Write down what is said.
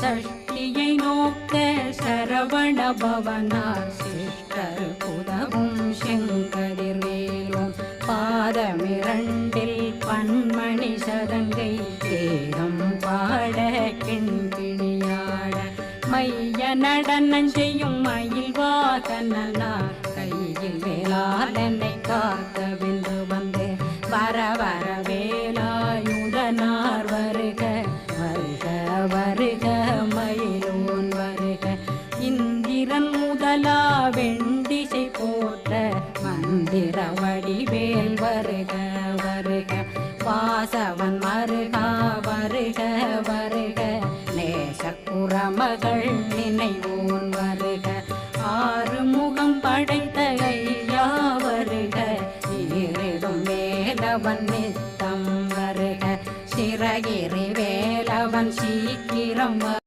சஷ்டியை நோக்க சரவண பவனார் சிஷ்டர் புதவும் செங்கதிர்வேலும் பாதமிரண்டில் பன்மணி சதங்கை ஏகம் பாட கிண்பிணியாட மைய நடனம் செய்யும் மயில் வாகனார் கையில் வேளாளனை காக்க வென்று வந்து வர வர வேலாயுதனார் வருக வருக வருக மயிலோன் வருக இந்திரன் முதலா வெண்டிசை போற்ற மந்திர வடிவேல் வருக வருக வாசவன் மருகா வருக வருக நேசக்குறமகள் நினைவோன் வருக ஆறுமுகம் படைத்த ஐயா வருக ஈரிடும் வேலவன் நித்தம் வருக சிறகிரி வேலவன் சீக்கிரம்